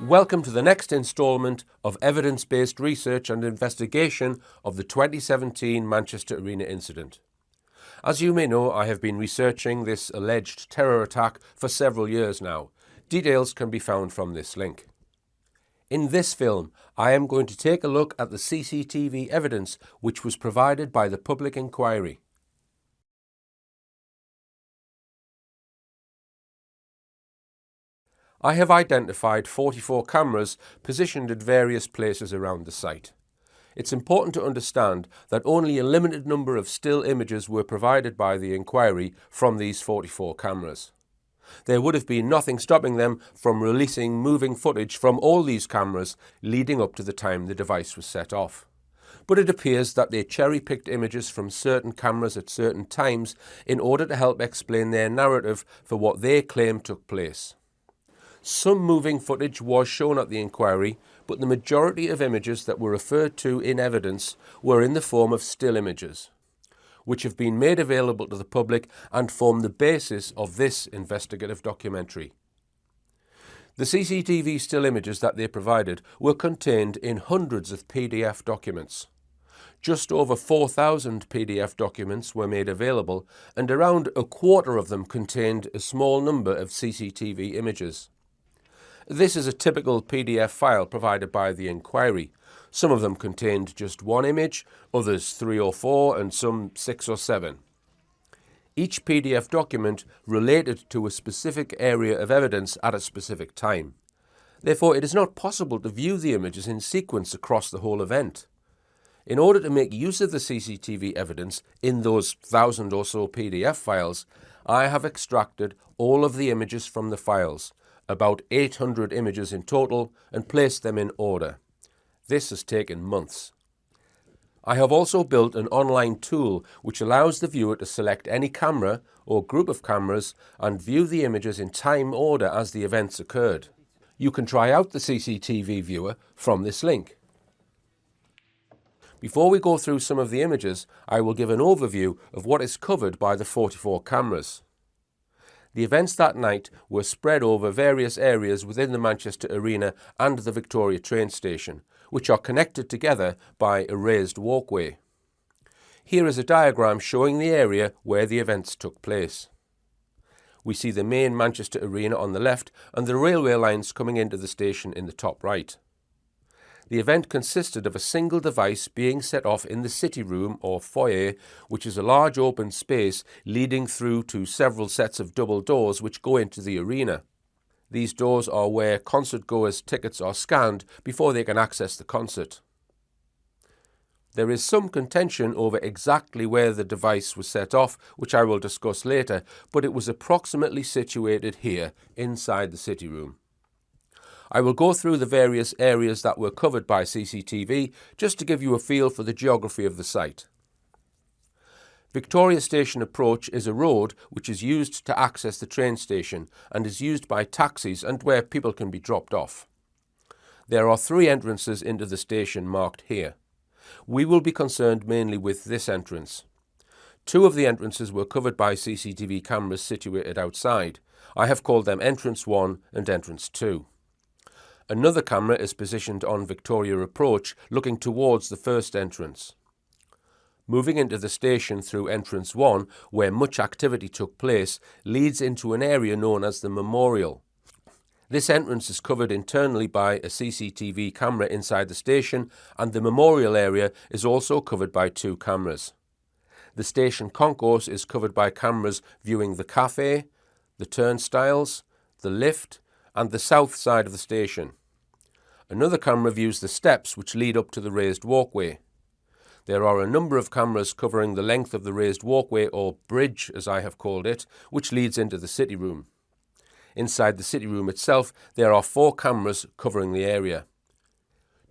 Welcome to the next instalment of evidence-based research and investigation of the 2017 Manchester Arena incident. As you may know, I have been researching this alleged terror attack for several years now. Details can be found from this link. In this film, I am going to take a look at the CCTV evidence which was provided by the public inquiry. I have identified 44 cameras positioned at various places around the site. It's important to understand that only a limited number of still images were provided by the inquiry from these 44 cameras. There would have been nothing stopping them from releasing moving footage from all these cameras leading up to the time the device was set off. But it appears that they cherry-picked images from certain cameras at certain times in order to help explain their narrative for what they claim took place. Some moving footage was shown at the inquiry, but the majority of images that were referred to in evidence were in the form of still images, which have been made available to the public and form the basis of this investigative documentary. The CCTV still images that they provided were contained in hundreds of PDF documents. Just over 4,000 PDF documents were made available, and around a quarter of them contained a small number of CCTV images. This is a typical PDF file provided by the inquiry. Some of them contained just one image, others 3 or 4, and some 6 or 7. Each PDF document related to a specific area of evidence at a specific time. Therefore, it is not possible to view the images in sequence across the whole event. In order to make use of the CCTV evidence in those 1,000 or so PDF files, I have extracted all of the images from the files, about 800 images in total, and placed them in order. This has taken months. I have also built an online tool which allows the viewer to select any camera or group of cameras and view the images in time order as the events occurred. You can try out the CCTV viewer from this link. Before we go through some of the images, I will give an overview of what is covered by the 44 cameras. The events that night were spread over various areas within the Manchester Arena and the Victoria train station, which are connected together by a raised walkway. Here is a diagram showing the area where the events took place. We see the main Manchester Arena on the left and the railway lines coming into the station in the top right. The event consisted of a single device being set off in the City Room or foyer, which is a large open space leading through to several sets of double doors which go into the arena. These doors are where concert goers' tickets are scanned before they can access the concert. There is some contention over exactly where the device was set off, which I will discuss later, but it was approximately situated here, inside the City Room. I will go through the various areas that were covered by CCTV just to give you a feel for the geography of the site. Victoria Station Approach is a road which is used to access the train station and is used by taxis and where people can be dropped off. There are 3 entrances into the station marked here. We will be concerned mainly with this entrance. 2 of the entrances were covered by CCTV cameras situated outside. I have called them Entrance 1 and Entrance 2. Another camera is positioned on Victoria Approach, looking towards the first entrance. Moving into the station through Entrance 1, where much activity took place, leads into an area known as the Memorial. This entrance is covered internally by a CCTV camera inside the station, and the Memorial area is also covered by 2 cameras. The station concourse is covered by cameras viewing the cafe, the turnstiles, the lift, and the south side of the station. Another camera views the steps which lead up to the raised walkway. There are a number of cameras covering the length of the raised walkway, or bridge as I have called it, which leads into the sitting room. Inside the sitting room itself, there are 4 cameras covering the area.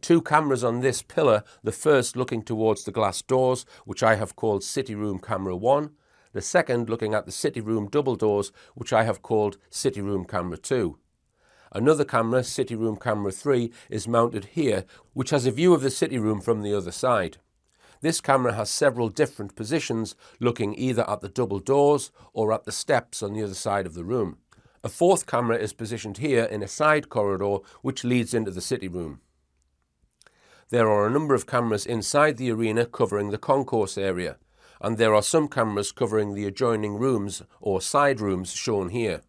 2 cameras on this pillar, the first looking towards the glass doors, which I have called sitting room camera 1, the second looking at the sitting room double doors, which I have called sitting room camera 2. Another camera, sitting room camera 3, is mounted here, which has a view of the sitting room from the other side. This camera has several different positions, looking either at the double doors or at the steps on the other side of the room. A 4th camera is positioned here in a side corridor which leads into the sitting room. There are a number of cameras inside the arena covering the concourse area, and there are some cameras covering the adjoining rooms or side rooms shown here.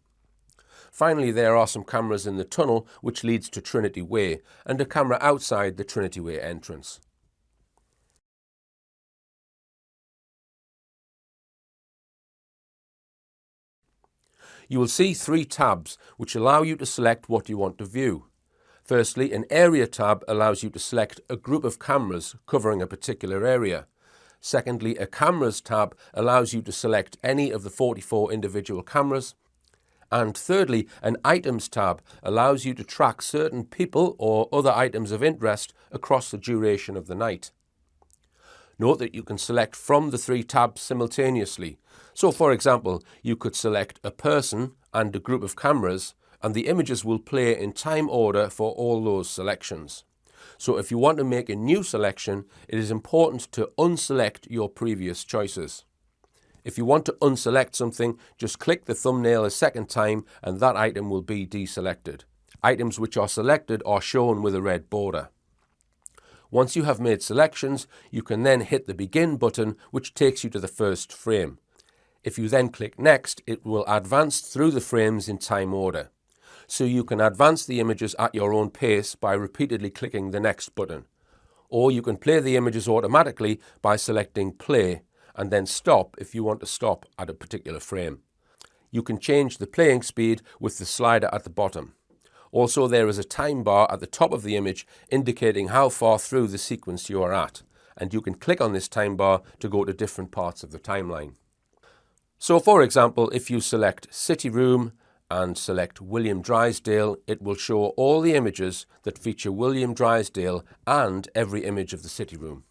Finally, there are some cameras in the tunnel which leads to Trinity Way, and a camera outside the Trinity Way entrance. You will see 3 tabs which allow you to select what you want to view. Firstly, an area tab allows you to select a group of cameras covering a particular area. Secondly, a cameras tab allows you to select any of the 44 individual cameras. And thirdly, an items tab allows you to track certain people or other items of interest across the duration of the night. Note that you can select from the 3 tabs simultaneously. So for example, you could select a person and a group of cameras, and the images will play in time order for all those selections. So if you want to make a new selection, it is important to unselect your previous choices. If you want to unselect something, just click the thumbnail a second time and that item will be deselected. Items which are selected are shown with a red border. Once you have made selections, you can then hit the begin button, which takes you to the first frame. If you then click next, it will advance through the frames in time order. So you can advance the images at your own pace by repeatedly clicking the next button. Or you can play the images automatically by selecting play and then stop if you want to stop at a particular frame. You can change the playing speed with the slider at the bottom. Also, there is a time bar at the top of the image indicating how far through the sequence you are at, and you can click on this time bar to go to different parts of the timeline. So for example, if you select City Room and select William Drysdale, it will show all the images that feature William Drysdale and every image of the City Room.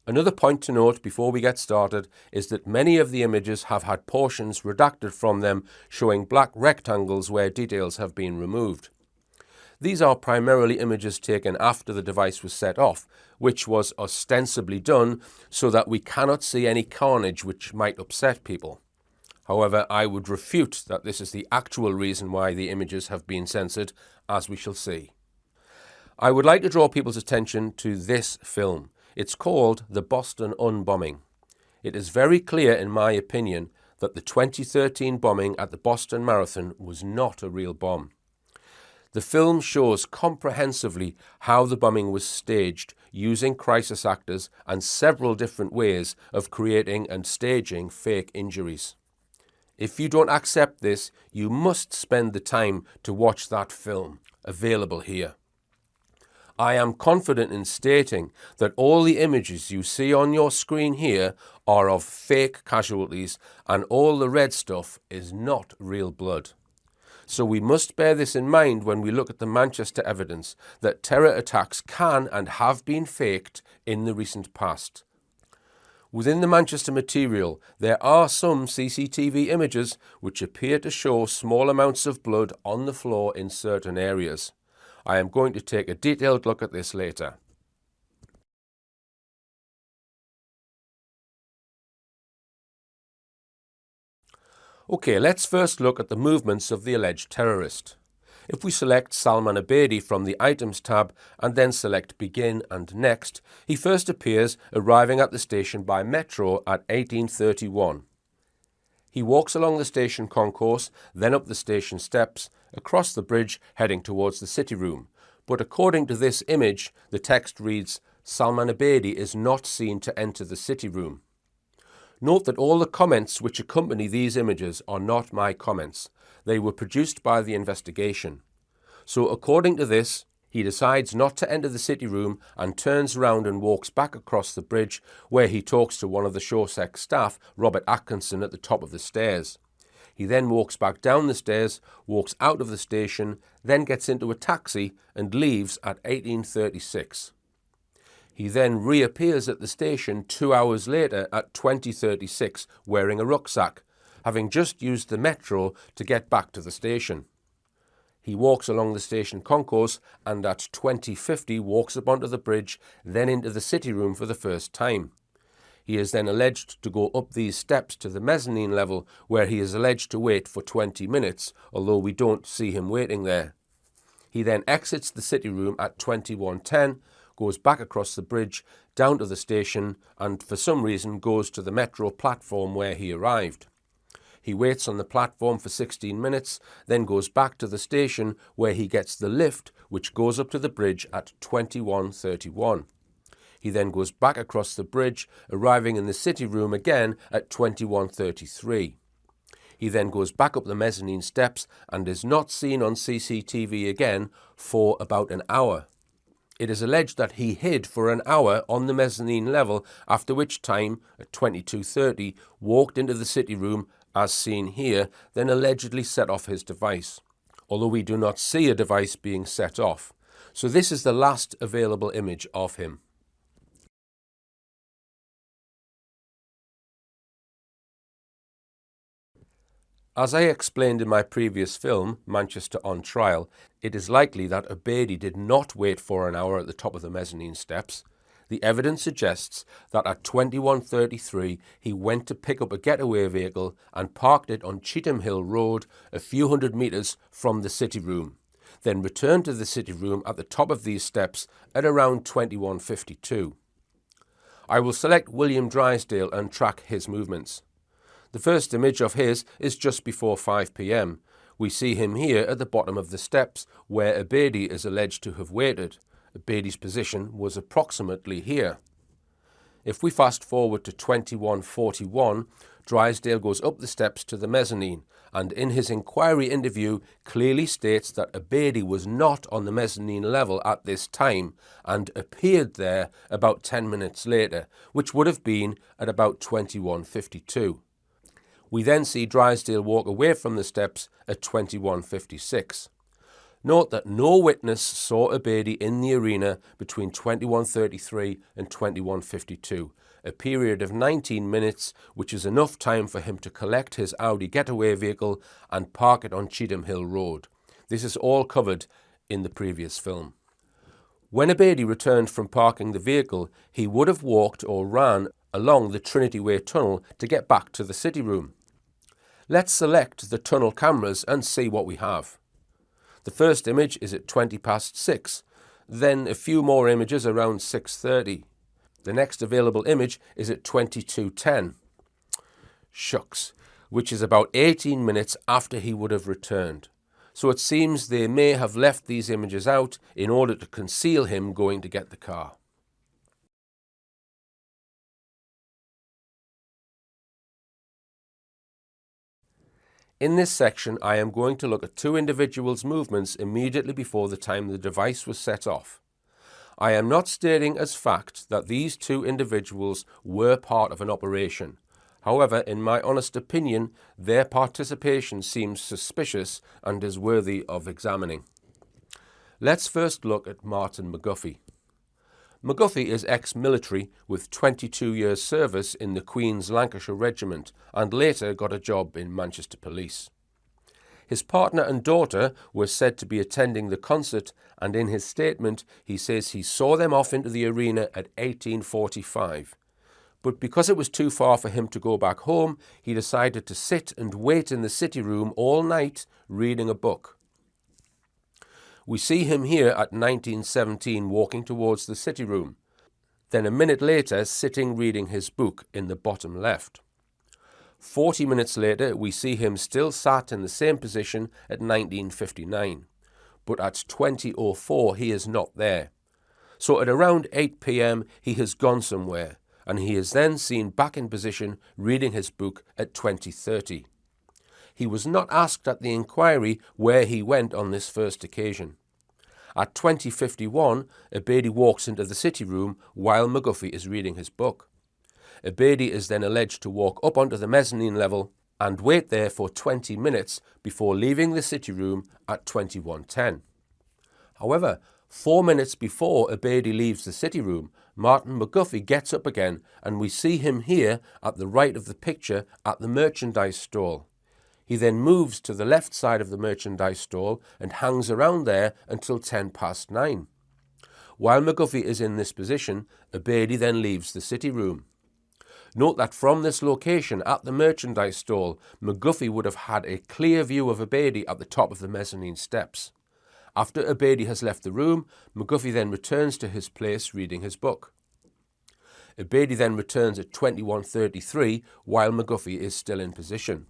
Another point to note before we get started is that many of the images have had portions redacted from them showing black rectangles where details have been removed. These are primarily images taken after the device was set off, which was ostensibly done so that we cannot see any carnage which might upset people. However, I would refute that this is the actual reason why the images have been censored, as we shall see. I would like to draw people's attention to this film. It's called The Boston Unbombing. It is very clear, in my opinion, that the 2013 bombing at the Boston Marathon was not a real bomb. The film shows comprehensively how the bombing was staged using crisis actors and several different ways of creating and staging fake injuries. If you don't accept this, you must spend the time to watch that film, available here. I am confident in stating that all the images you see on your screen here are of fake casualties, and all the red stuff is not real blood. So we must bear this in mind when we look at the Manchester evidence that terror attacks can and have been faked in the recent past. Within the Manchester material, there are some CCTV images which appear to show small amounts of blood on the floor in certain areas. I am going to take a detailed look at this later. Okay, let's first look at the movements of the alleged terrorist. If we select Salman Abedi from the Items tab and then select Begin and Next, he first appears arriving at the station by metro at 18:31. He walks along the station concourse, then up the station steps, across the bridge heading towards the City Room. But according to this image, the text reads, Salman Abedi is not seen to enter the City Room. Note that all the comments which accompany these images are not my comments. They were produced by the investigation. So according to this, He decides not to enter the city room and turns around and walks back across the bridge, where he talks to one of the Shawsec staff, Robert Atkinson, at the top of the stairs. He then walks back down the stairs, walks out of the station, then gets into a taxi and leaves at 18:36. He then reappears at the station 2 hours later at 20:36 wearing a rucksack, having just used the metro to get back to the station. He walks along the station concourse and at 20:50 walks up onto the bridge, then into the city room for the first time. He is then alleged to go up these steps to the mezzanine level, where he is alleged to wait for 20 minutes, although we don't see him waiting there. He then exits the city room at 21:10, goes back across the bridge, down to the station, and for some reason goes to the metro platform where he arrived. He waits on the platform for 16 minutes, then goes back to the station where he gets the lift, which goes up to the bridge at 21:31. He then goes back across the bridge, arriving in the city room again at 21:33. He then goes back up the mezzanine steps and is not seen on CCTV again for about an hour. It is alleged that he hid for an hour on the mezzanine level, after which time, at 22:30, walked into the city room, as seen here, then allegedly set off his device, although we do not see a device being set off. So this is the last available image of him. As I explained in my previous film, Manchester on Trial, it is likely that Obeidi did not wait for an hour at the top of the mezzanine steps. The evidence suggests that at 21:33 he went to pick up a getaway vehicle and parked it on Cheetham Hill Road, a few hundred metres from the city room, then returned to the city room at the top of these steps at around 21:52. I will select William Drysdale and track his movements. The first image of his is just before 5 p.m. We see him here at the bottom of the steps, where Obeidi is alleged to have waited. Obeidi's position was approximately here. If we fast forward to 21:41, Drysdale goes up the steps to the mezzanine, and in his inquiry interview clearly states that Obeidi was not on the mezzanine level at this time and appeared there about 10 minutes later, which would have been at about 21:52. We then see Drysdale walk away from the steps at 21:56. Note that no witness saw Obeidi in the arena between 21:33 and 21:52, a period of 19 minutes, which is enough time for him to collect his Audi getaway vehicle and park it on Cheetham Hill Road. This is all covered in the previous film. When Obeidi returned from parking the vehicle, he would have walked or ran along the Trinity Way tunnel to get back to the city room. Let's select the tunnel cameras and see what we have. The first image is at 6:20, then a few more images around 6:30. The next available image is at 22:10. Shucks, which is about 18 minutes after he would have returned. So it seems they may have left these images out in order to conceal him going to get the car. In this section, I am going to look at two individuals' movements immediately before the time the device was set off. I am not stating as fact that these two individuals were part of an operation. However, in my honest opinion, their participation seems suspicious and is worthy of examining. Let's first look at Martin McGuffey. McGuffey is ex-military with 22 years service in the Queen's Lancashire Regiment and later got a job in Manchester Police. His partner and daughter were said to be attending the concert, and in his statement he says he saw them off into the arena at 18:45. But because it was too far for him to go back home, he decided to sit and wait in the city room all night reading a book. We see him here at 19:17 walking towards the city room, then a minute later sitting reading his book in the bottom left. 40 minutes later we see him still sat in the same position at 19:59, but at 20:04 he is not there. So at around 8 p.m. he has gone somewhere, and he is then seen back in position reading his book at 20:30. He was not asked at the inquiry where he went on this first occasion. At 20:51, Abedi walks into the city room while McGuffey is reading his book. Abedi is then alleged to walk up onto the mezzanine level and wait there for 20 minutes before leaving the city room at 21:10. However, 4 minutes before Abedi leaves the city room, Martin McGuffey gets up again and we see him here at the right of the picture at the merchandise stall. He then moves to the left side of the merchandise stall and hangs around there until 9:10. While McGuffey is in this position, Abedi then leaves the city room. Note that from this location at the merchandise stall, McGuffey would have had a clear view of Abedi at the top of the mezzanine steps. After Abedi has left the room, McGuffey then returns to his place reading his book. Abedi then returns at 21:33 while McGuffey is still in position.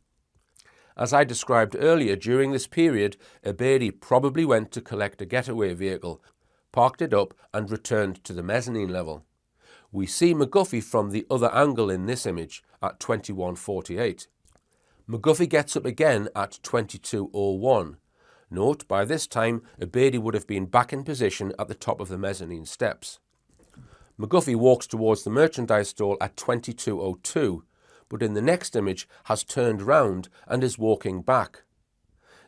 As I described earlier, during this period, Abedi probably went to collect a getaway vehicle, parked it up and returned to the mezzanine level. We see McGuffey from the other angle in this image at 21:48. McGuffey gets up again at 22:01. Note, by this time, Abedi would have been back in position at the top of the mezzanine steps. McGuffey walks towards the merchandise stall at 22:02, but in the next image has turned round and is walking back.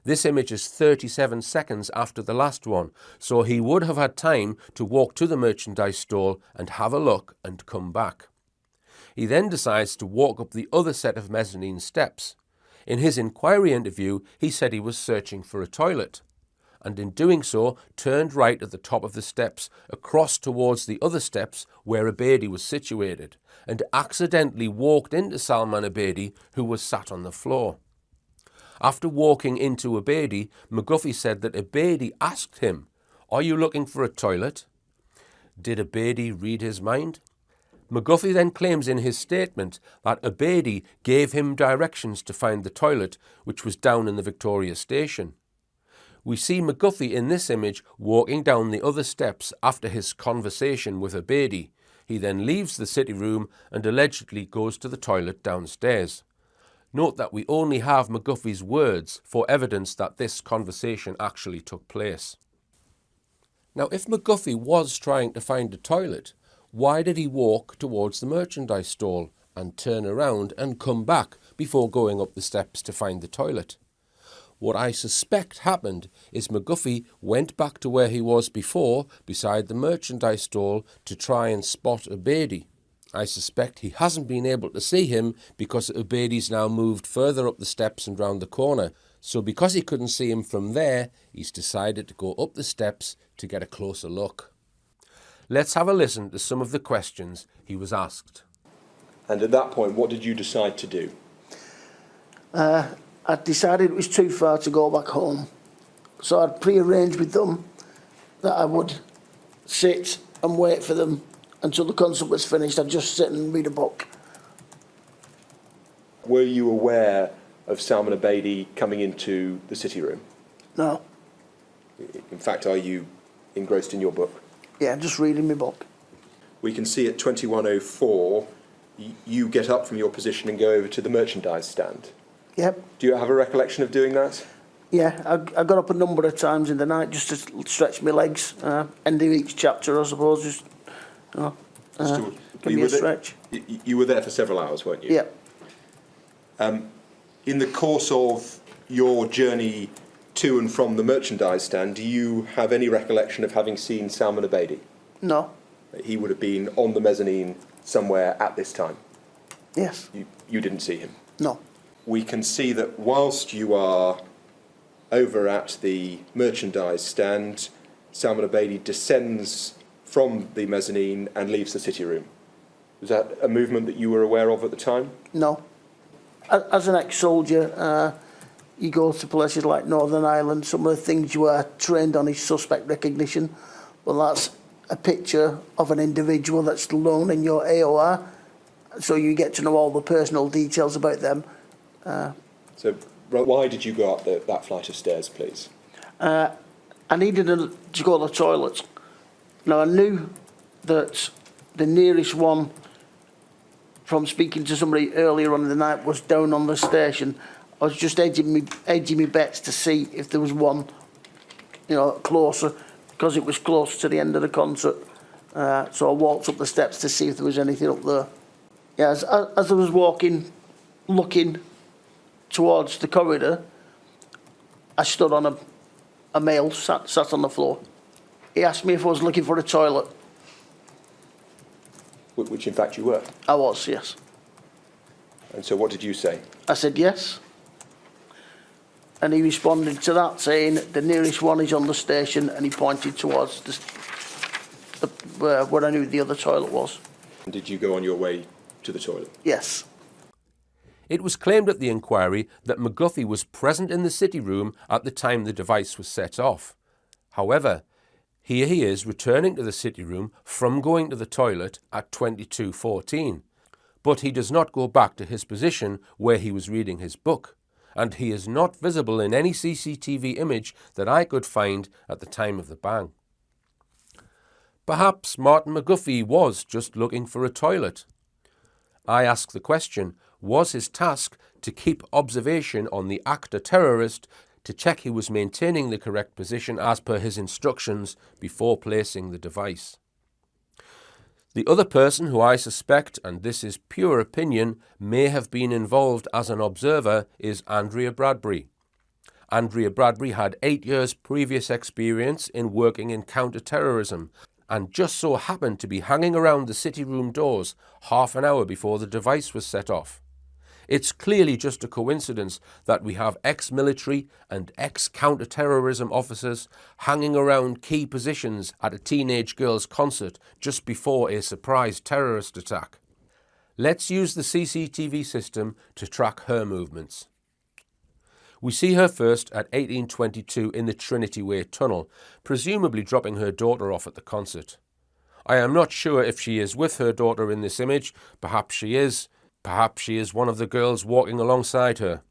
This image is 37 seconds after the last one, so he would have had time to walk to the merchandise stall and have a look and come back. He then decides to walk up the other set of mezzanine steps. In his inquiry interview, he said he was searching for a toilet, and in doing so, turned right at the top of the steps, across towards the other steps where Abedi was situated, and accidentally walked into Salman Abedi, who was sat on the floor. After walking into Abedi, McGuffey said that Abedi asked him, "Are you looking for a toilet?" Did Abedi read his mind? McGuffey then claims in his statement that Abedi gave him directions to find the toilet, which was down in the Victoria Station. We see McGuffey in this image walking down the other steps after his conversation with Abedi. He then leaves the city room and allegedly goes to the toilet downstairs. Note that we only have McGuffey's words for evidence that this conversation actually took place. Now, if McGuffey was trying to find a toilet, why did he walk towards the merchandise stall and turn around and come back before going up the steps to find the toilet? What I suspect happened is McGuffey went back to where he was before, beside the merchandise stall, to try and spot Abedi. I suspect he hasn't been able to see him because Abedi's now moved further up the steps and round the corner. So because he couldn't see him from there, he's decided to go up the steps to get a closer look. Let's have a listen to some of the questions he was asked. And at that point, what did you decide to do? I decided it was too far to go back home. So I'd pre-arranged with them that I would sit and wait for them until the concert was finished. I'd just sit and read a book. Were you aware of Salman Abedi coming into the city room? No. In fact, are you engrossed in your book? Yeah, just reading my book. We can see at 21:04, you get up from your position and go over to the merchandise stand. Yep. Do you have a recollection of doing that? Yeah, I got up a number of times in the night just to stretch my legs. End of each chapter, I suppose, just give me a stretch. You were there for several hours, weren't you? Yeah. In the course of your journey to and from the merchandise stand, do you have any recollection of having seen Salman Abedi? No. He would have been on the mezzanine somewhere at this time? Yes. You didn't see him? No. We can see that whilst you are over at the merchandise stand, Salman Abedi descends from the mezzanine and leaves the city room. Was that a movement that you were aware of at the time? No. As an ex-soldier, you go to places like Northern Ireland, some of the things you are trained on is suspect recognition. Well, that's a picture of an individual that's known in your AOR, so you get to know all the personal details about them. So why did you go up that flight of stairs, please? I needed to go to the toilet. Now, I knew that the nearest one, from speaking to somebody earlier on in the night, was down on the station. I was just edging me bets to see if there was one, closer. because it was close to the end of the concert. So I walked up the steps to see if there was anything up there. Yeah, as I was walking, looking towards the corridor, I stood on a male sat on the floor. He asked me if I was looking for a toilet. Which in fact you were. I was, yes. And so what did you say? I said yes. And he responded to that saying the nearest one is on the station, and he pointed towards where I knew the other toilet was. And did you go on your way to the toilet? Yes. It was claimed at the inquiry that McGuffey was present in the city room at the time the device was set off. However, here he is returning to the city room from going to the toilet at 22:14. But he does not go back to his position where he was reading his book, and he is not visible in any CCTV image that I could find at the time of the bang. Perhaps Martin McGuffey was just looking for a toilet. I ask the question, was his task to keep observation on the actor-terrorist to check he was maintaining the correct position as per his instructions before placing the device? The other person who I suspect, and this is pure opinion, may have been involved as an observer is Andrea Bradbury. Andrea Bradbury had 8 years previous experience in working in counter-terrorism and just so happened to be hanging around the city room doors half an hour before the device was set off. It's clearly just a coincidence that we have ex-military and ex-counter-terrorism officers hanging around key positions at a teenage girl's concert just before a surprise terrorist attack. Let's use the CCTV system to track her movements. We see her first at 18:22 in the Trinity Way tunnel, presumably dropping her daughter off at the concert. I am not sure if she is with her daughter in this image. Perhaps she is. Perhaps she is one of the girls walking alongside her.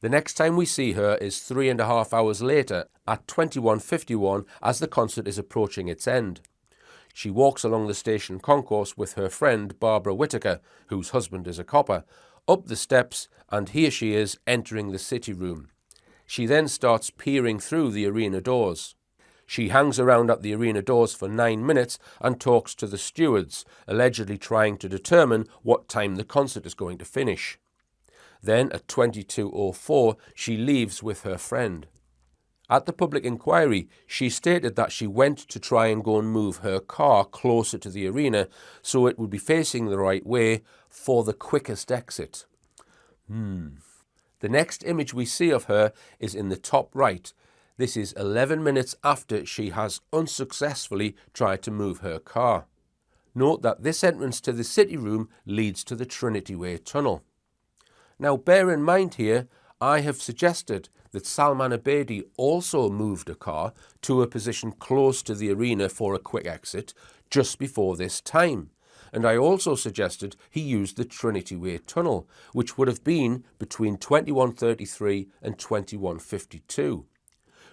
The next time we see her is 3.5 hours later at 21:51 as the concert is approaching its end. She walks along the station concourse with her friend Barbara Whittaker, whose husband is a copper, up the steps, and here she is entering the city room. She then starts peering through the arena doors. She hangs around at the arena doors for 9 minutes and talks to the stewards, allegedly trying to determine what time the concert is going to finish. Then at 22:04, she leaves with her friend. At the public inquiry, she stated that she went to try and go and move her car closer to the arena so it would be facing the right way for the quickest exit. The next image we see of her is in the top right. This is 11 minutes after she has unsuccessfully tried to move her car. Note that this entrance to the city room leads to the Trinity Way tunnel. Now bear in mind here, I have suggested that Salman Abedi also moved a car to a position close to the arena for a quick exit just before this time. And I also suggested he used the Trinity Way tunnel, which would have been between 21:33 and 21:52.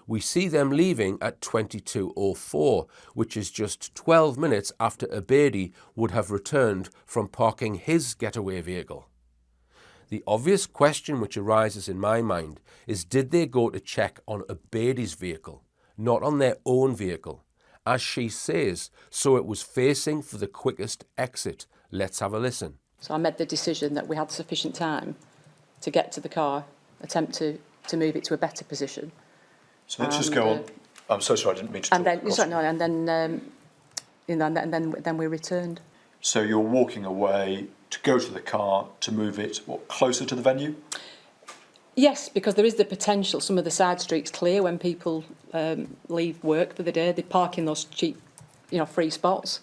We see them leaving at 22:04, which is just 12 minutes after Abedi would have returned from parking his getaway vehicle. The obvious question which arises in my mind is, did they go to check on Abedi's vehicle, not on their own vehicle? As she says, so it was facing for the quickest exit. Let's have a listen. So I made the decision that we had sufficient time to get to the car, attempt to move it to a better position. So let's just go on. I'm so sorry, I didn't mean to. And then we returned. So you're walking away to go to the car to move it, what, closer to the venue? Yes, because there is the potential. Some of the side streets clear when people leave work for the day. They park in those cheap, free spots.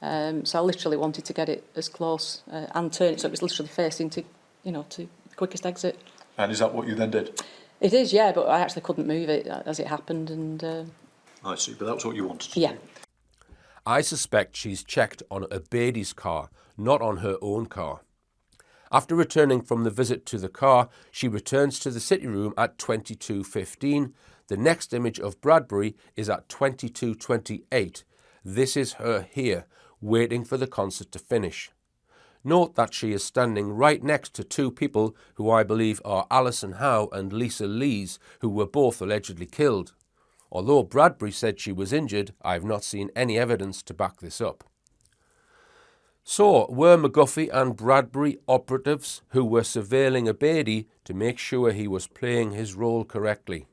So I literally wanted to get it as close and turn it so it was literally facing to the quickest exit. And is that what you then did? It is, yeah, but I actually couldn't move it as it happened, and. I see, but that was what you wanted to do. I suspect she's checked on Abedi's car, not on her own car. After returning from the visit to the car, she returns to the city room at 22:15. The next image of Bradbury is at 22:28. This is her here, waiting for the concert to finish. Note that she is standing right next to two people who I believe are Alison Howe and Lisa Lees, who were both allegedly killed. Although Bradbury said she was injured, I have not seen any evidence to back this up. So, were McGuffey and Bradbury operatives who were surveilling Abeidi to make sure he was playing his role correctly?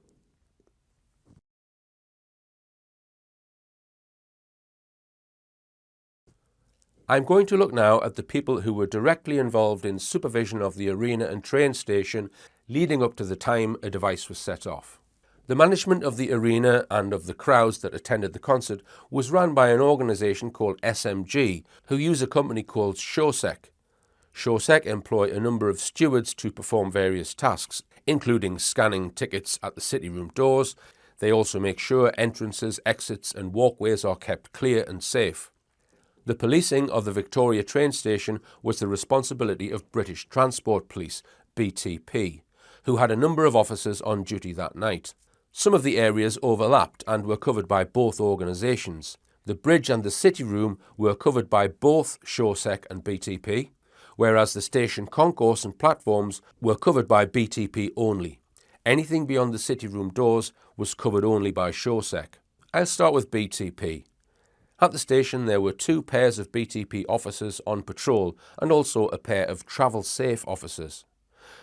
I'm going to look now at the people who were directly involved in supervision of the arena and train station leading up to the time a device was set off. The management of the arena and of the crowds that attended the concert was run by an organisation called SMG, who use a company called Showsec. Showsec employ a number of stewards to perform various tasks, including scanning tickets at the city room doors. They also make sure entrances, exits and walkways are kept clear and safe. The policing of the Victoria train station was the responsibility of British Transport Police, BTP, who had a number of officers on duty that night. Some of the areas overlapped and were covered by both organisations. The bridge and the city room were covered by both Showsec and BTP, whereas the station concourse and platforms were covered by BTP only. Anything beyond the city room doors was covered only by Showsec. I'll start with BTP. At the station there were 2 pairs of BTP officers on patrol and also a pair of travel safe officers.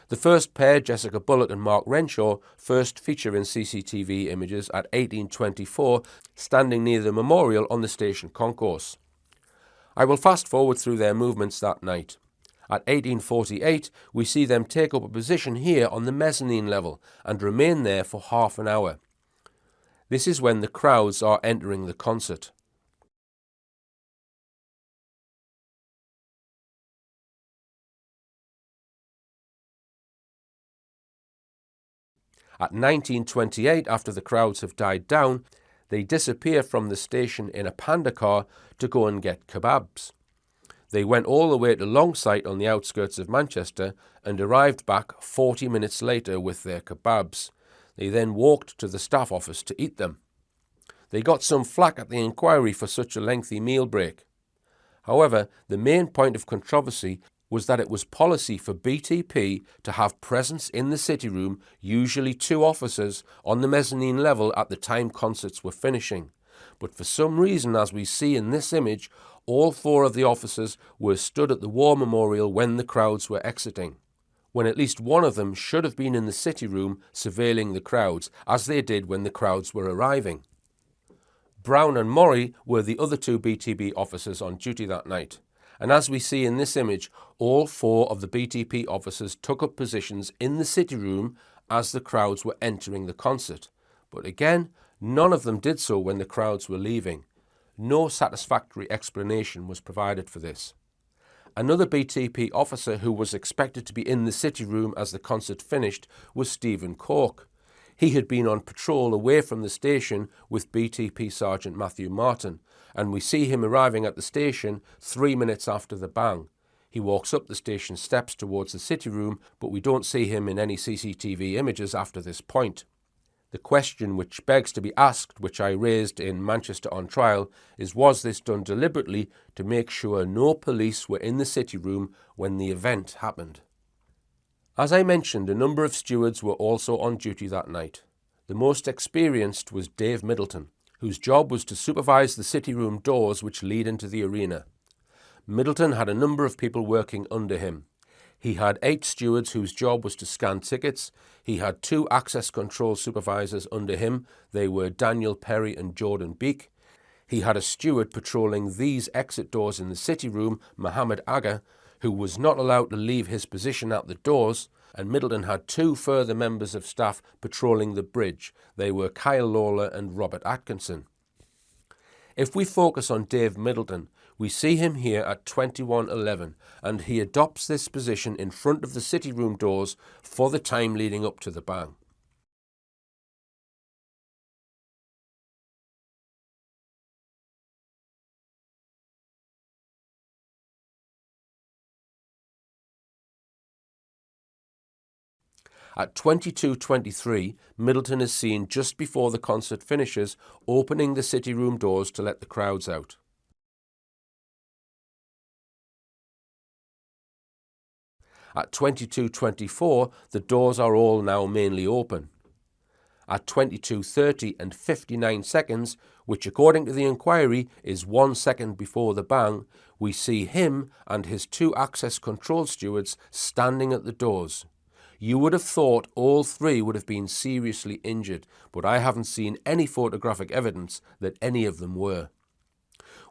The first pair, Jessica Bullock and Mark Renshaw, first feature in CCTV images at 18:24, standing near the memorial on the station concourse. I will fast forward through their movements that night. At 18:48, we see them take up a position here on the mezzanine level and remain there for half an hour. This is when the crowds are entering the concert. At 19:28, after the crowds have died down, they disappear from the station in a panda car to go and get kebabs. They went all the way to Longsight on the outskirts of Manchester and arrived back 40 minutes later with their kebabs. They then walked to the staff office to eat them. They got some flack at the inquiry for such a lengthy meal break. However, the main point of controversy was that it was policy for BTP to have presence in the city room, usually 2 officers, on the mezzanine level at the time concerts were finishing. But for some reason, as we see in this image, all 4 of the officers were stood at the war memorial when the crowds were exiting, when at least one of them should have been in the city room surveilling the crowds, as they did when the crowds were arriving. Brown and Morrie were the other 2 BTP officers on duty that night. And as we see in this image, all 4 of the BTP officers took up positions in the city room as the crowds were entering the concert. But again, none of them did so when the crowds were leaving. No satisfactory explanation was provided for this. Another BTP officer who was expected to be in the city room as the concert finished was Stephen Cork. He had been on patrol away from the station with BTP Sergeant Matthew Martin, and we see him arriving at the station 3 minutes after the bang. He walks up the station steps towards the city room, but we don't see him in any CCTV images after this point. The question which begs to be asked, which I raised in Manchester on Trial, is was this done deliberately to make sure no police were in the city room when the event happened? As I mentioned, a number of stewards were also on duty that night. The most experienced was Dave Middleton, whose job was to supervise the city room doors which lead into the arena. Middleton had a number of people working under him. He had 8 stewards whose job was to scan tickets. He had 2 access control supervisors under him. They were Daniel Perry and Jordan Beek. He had a steward patrolling these exit doors in the city room, Mohammed Aga, who was not allowed to leave his position at the doors, and Middleton had 2 further members of staff patrolling the bridge. They were Kyle Lawler and Robert Atkinson. If we focus on Dave Middleton, we see him here at 21:11, and he adopts this position in front of the city room doors for the time leading up to the bang. At 22:23, Middleton is seen just before the concert finishes, opening the city room doors to let the crowds out. At 22:24, the doors are all now mainly open. At 22:30 and 59 seconds, which according to the inquiry is 1 second before the bang, we see him and his 2 access control stewards standing at the doors. You would have thought all 3 would have been seriously injured, but I haven't seen any photographic evidence that any of them were.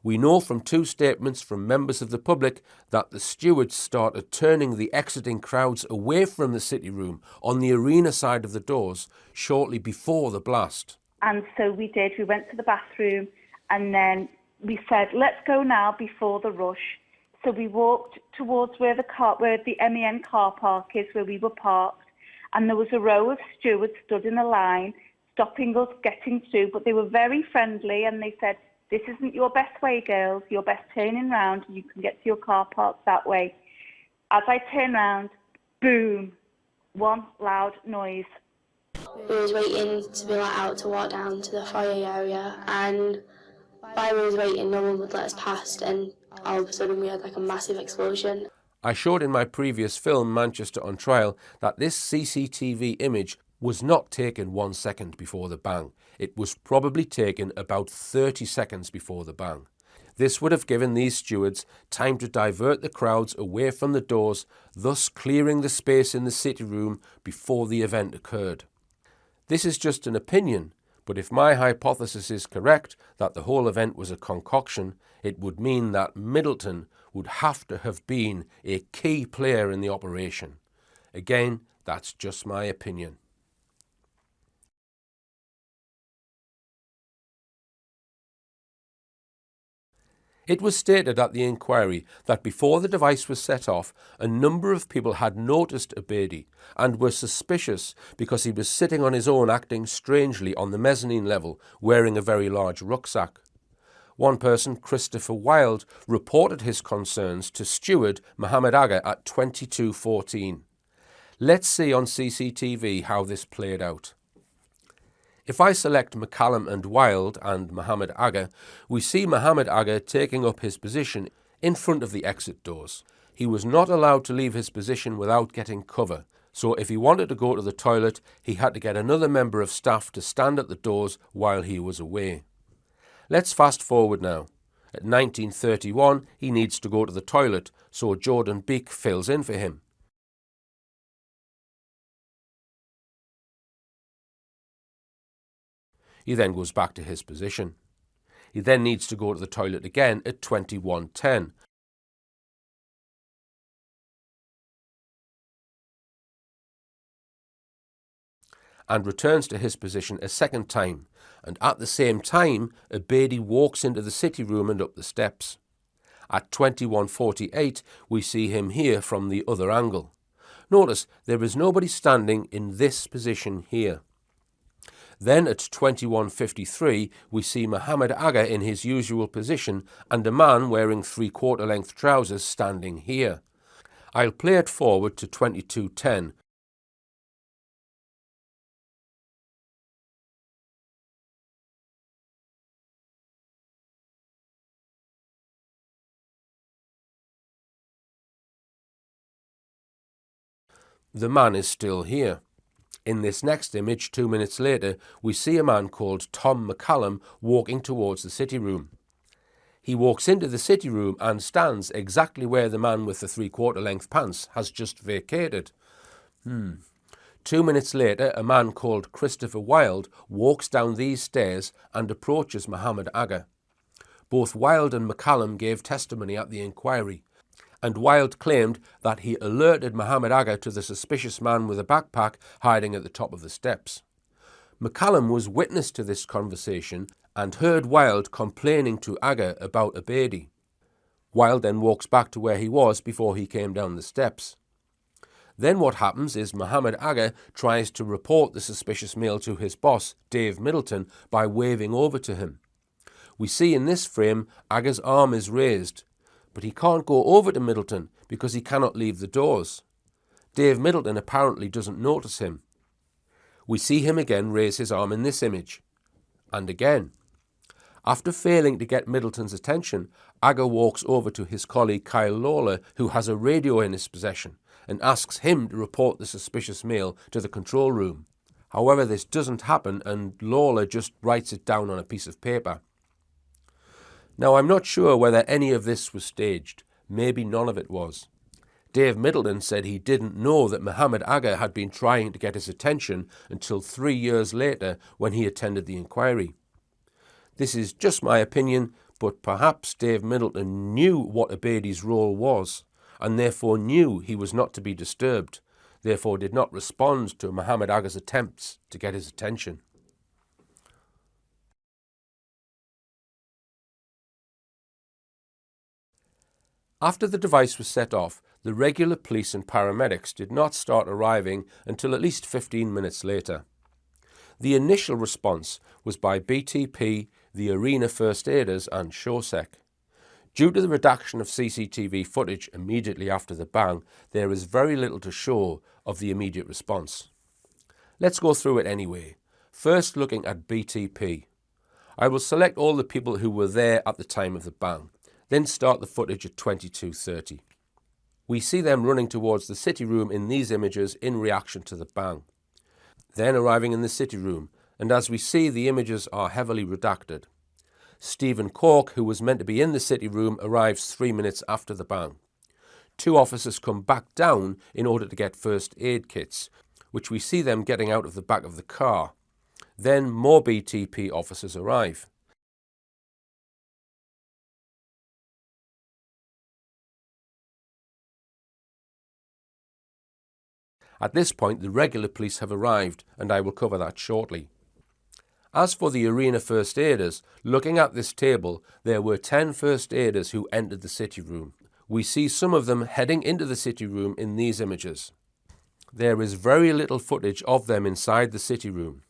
We know from 2 statements from members of the public that the stewards started turning the exiting crowds away from the City Room on the arena side of the doors shortly before the blast. And so we did. We went to the bathroom and then we said, let's go now before the rush. So we walked towards where the MEN car park is, where we were parked. And there was a row of stewards stood in a line, stopping us getting through. But they were very friendly and they said, this isn't your best way, girls. You're best turning round. You can get to your car park that way. As I turn round, boom, one loud noise. We was waiting to be let out to walk down to the foyer area, and while we was waiting, no one would let us past, and all of a sudden we had like a massive explosion. I showed in my previous film, Manchester on Trial, that this CCTV image was not taken 1 second before the bang. It was probably taken about 30 seconds before the bang. This would have given these stewards time to divert the crowds away from the doors, thus clearing the space in the City Room before the event occurred. This is just an opinion, but if my hypothesis is correct that the whole event was a concoction, it would mean that Middleton would have to have been a key player in the operation. Again, that's just my opinion. It was stated at the inquiry that before the device was set off, a number of people had noticed Abedi and were suspicious because he was sitting on his own acting strangely on the mezzanine level, wearing a very large rucksack. One person, Christopher Wilde, reported his concerns to steward Mohammed Agha at 22:14. Let's see on CCTV how this played out. If I select McCallum and Wilde and Mohammed Agha, we see Mohammed Agha taking up his position in front of the exit doors. He was not allowed to leave his position without getting cover, so if he wanted to go to the toilet, he had to get another member of staff to stand at the doors while he was away. Let's fast forward now. At 19:31, he needs to go to the toilet, so Jordan Beek fills in for him. He then goes back to his position. He then needs to go to the toilet again at 21:10. And returns to his position a second time, and at the same time, Abedi walks into the City Room and up the steps. At 21:48, we see him here from the other angle. Notice there is nobody standing in this position here. Then at 21:53, we see Mohammed Agha in his usual position and a man wearing 3/4 length trousers standing here. I'll play it forward to 22:10. The man is still here. In this next image, 2 minutes later, we see a man called Tom McCallum walking towards the City Room. He walks into the City Room and stands exactly where the man with the 3/4 length pants has just vacated. 2 minutes later, a man called Christopher Wilde walks down these stairs and approaches Mohammed Agha. Both Wilde and McCallum gave testimony at the inquiry, and Wilde claimed that he alerted Mohammed Agha to the suspicious man with a backpack hiding at the top of the steps. McCallum was witness to this conversation and heard Wilde complaining to Agha about Abedi. Wilde then walks back to where he was before he came down the steps. Then what happens is Mohammed Agha tries to report the suspicious male to his boss, Dave Middleton, by waving over to him. We see in this frame Agha's arm is raised, but he can't go over to Middleton because he cannot leave the doors. Dave Middleton apparently doesn't notice him. We see him again raise his arm in this image. And again. After failing to get Middleton's attention, Agha walks over to his colleague Kyle Lawler, who has a radio in his possession, and asks him to report the suspicious male to the control room. However, this doesn't happen and Lawler just writes it down on a piece of paper. Now, I'm not sure whether any of this was staged. Maybe none of it was. Dave Middleton said he didn't know that Muhammad Agha had been trying to get his attention until 3 years later when he attended the inquiry. This is just my opinion, but perhaps Dave Middleton knew what Abedi's role was and therefore knew he was not to be disturbed, therefore did not respond to Muhammad Agha's attempts to get his attention. After the device was set off, the regular police and paramedics did not start arriving until at least 15 minutes later. The initial response was by BTP, the Arena First Aiders and SureSec. Due to the redaction of CCTV footage immediately after the bang, there is very little to show of the immediate response. Let's go through it anyway. First, looking at BTP. I will select all the people who were there at the time of the bang, then start the footage at 22:30. We see them running towards the city room in these images in reaction to the bang. Then arriving in the city room, and as we see, the images are heavily redacted. Stephen Cork, who was meant to be in the city room, arrives 3 minutes after the bang. 2 officers come back down in order to get first aid kits, which we see them getting out of the back of the car. Then more BTP officers arrive. At this point, the regular police have arrived, and I will cover that shortly. As for the Arena First Aiders, looking at this table, there were 10 First Aiders who entered the city room. We see some of them heading into the city room in these images. There is very little footage of them inside the city room.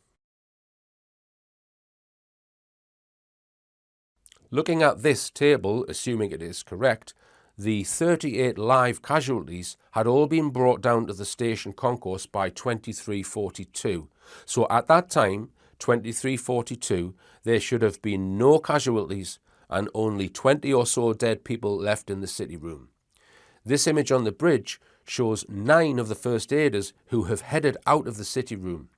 Looking at this table, assuming it is correct, the 38 live casualties had all been brought down to the station concourse by 23:42. So at that time, 23:42, there should have been no casualties and only 20 or so dead people left in the city room. This image on the bridge shows 9 of the first aiders who have headed out of the city room.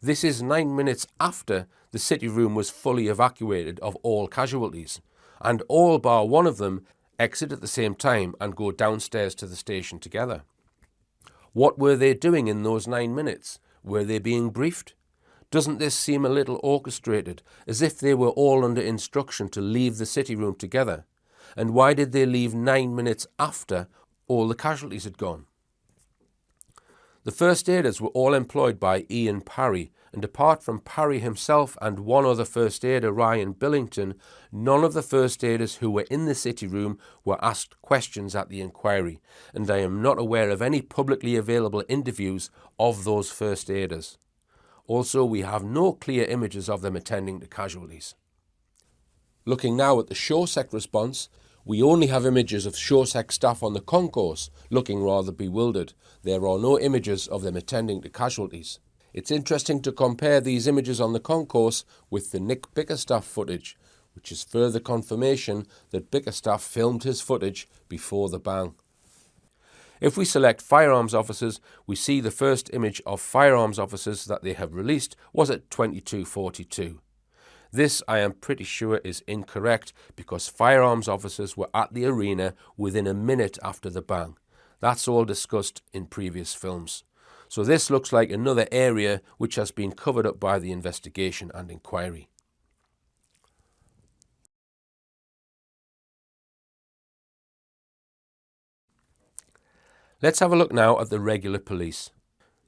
This is 9 minutes after the city room was fully evacuated of all casualties, and all bar one of them exit at the same time and go downstairs to the station together. What were they doing in those 9 minutes? Were they being briefed? Doesn't this seem a little orchestrated, as if they were all under instruction to leave the city room together? And why did they leave 9 minutes after all the casualties had gone? The first aiders were all employed by Ian Parry, and apart from Parry himself and one other first aider, Ryan Billington, none of the first aiders who were in the city room were asked questions at the inquiry, and I am not aware of any publicly available interviews of those first aiders. Also, we have no clear images of them attending to casualties. Looking now at the SureSec response, we only have images of SureSec staff on the concourse looking rather bewildered. There are no images of them attending to casualties. It's interesting to compare these images on the concourse with the Nick Bickerstaff footage, which is further confirmation that Bickerstaff filmed his footage before the bang. If we select firearms officers, we see the first image of firearms officers that they have released was at 22:42. This, I am pretty sure, is incorrect because firearms officers were at the arena within a minute after the bang. That's all discussed in previous films. So this looks like another area which has been covered up by the investigation and inquiry. Let's have a look now at the regular police.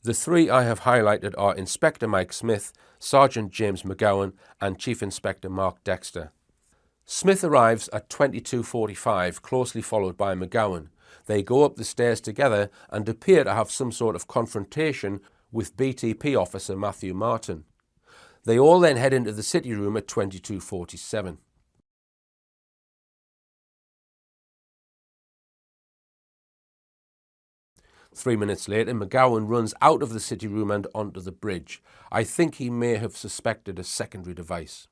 The 3 I have highlighted are Inspector Mike Smith, Sergeant James McGowan and Chief Inspector Mark Dexter. Smith arrives at 22:45, closely followed by McGowan. They go up the stairs together and appear to have some sort of confrontation with BTP officer Matthew Martin. They all then head into the city room at 22:47. Three minutes later, McGowan runs out of the city room and onto the bridge. I think he may have suspected a secondary device.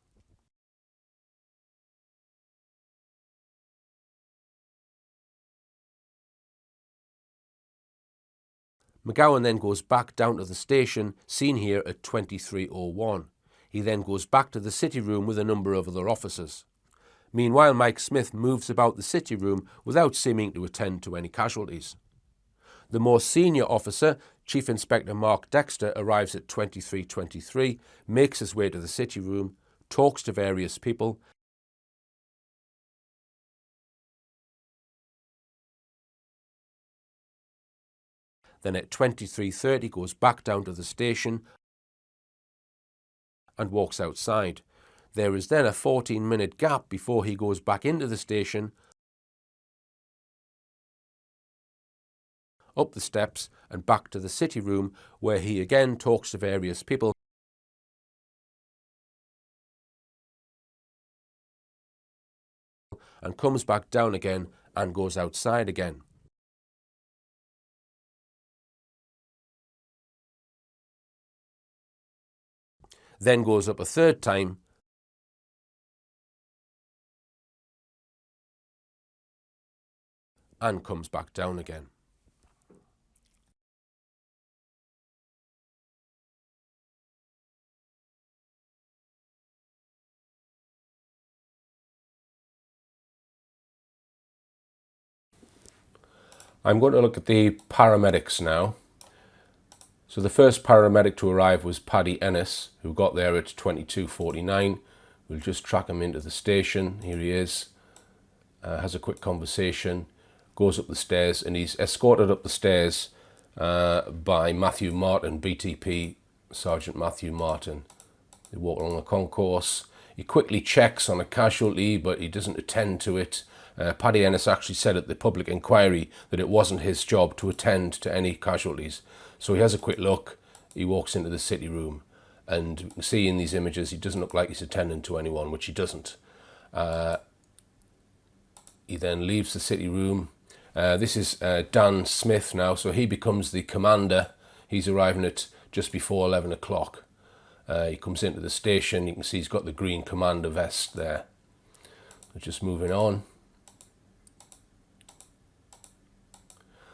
McGowan then goes back down to the station, seen here at 23:01. He then goes back to the city room with a number of other officers. Meanwhile, Mike Smith moves about the city room without seeming to attend to any casualties. The more senior officer, Chief Inspector Mark Dexter, arrives at 23:23, makes his way to the city room, talks to various people, then at 23:30 goes back down to the station and walks outside. There is then a 14-minute gap before he goes back into the station, up the steps and back to the city room, where he again talks to various people and comes back down again and goes outside again. Then goes up a third time and comes back down again. I'm going to look at the paramedics now. So the first paramedic to arrive was Paddy Ennis, who got there at 22:49. We'll just track him into the station. Here he is. Has a quick conversation, goes up the stairs, and he's escorted up the stairs by Matthew Martin, BTP Sergeant Matthew Martin. They walk along the concourse. He quickly checks on a casualty, but he doesn't attend to it. Paddy Ennis actually said at the public inquiry that it wasn't his job to attend to any casualties. So he has a quick look, he walks into the city room, and you can see in these images he doesn't look like he's attending to anyone, which he doesn't. He then leaves the city room. This is Dan Smith now, so he becomes the commander. He's arriving at just before 11 o'clock. He comes into the station, you can see he's got the green commander vest there. We're just moving on.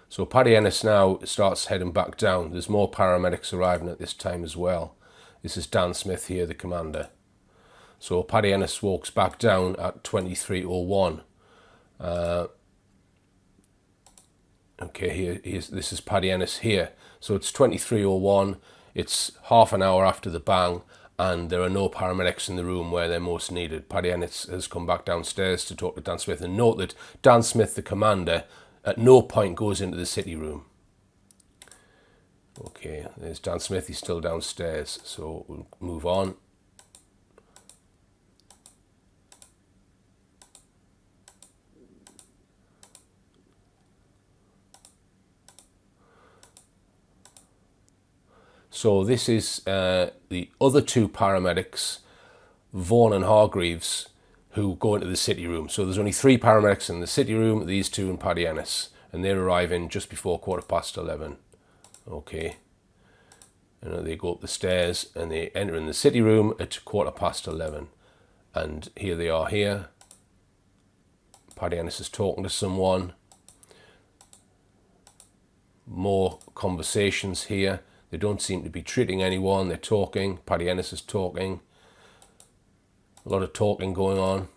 So Paddy Ennis now starts heading back down. There's more paramedics arriving at this time as well. This is Dan Smith here, the commander. So Paddy Ennis walks back down at 23:01. Okay, this is Paddy Ennis here. So it's 23:01. It's half an hour after the bang, and there are no paramedics in the room where they're most needed. Paddy Ennis has come back downstairs to talk to Dan Smith, and note that Dan Smith, the commander, at no point goes into the city room. Okay, there's Dan Smith, he's still downstairs, so we'll move on. So this is the other two paramedics, Vaughan and Hargreaves, who go into the city room. So there's only three paramedics in the city room, these two and Paddy Ennis, and they're arriving just before 11:15. Okay, and they go up the stairs and they enter in the city room at 11:15, and here they are here. Paddy Ennis is talking to someone. More conversations here. They don't seem to be treating anyone, they're talking. Paddy Ennis is talking. A lot of talking going on.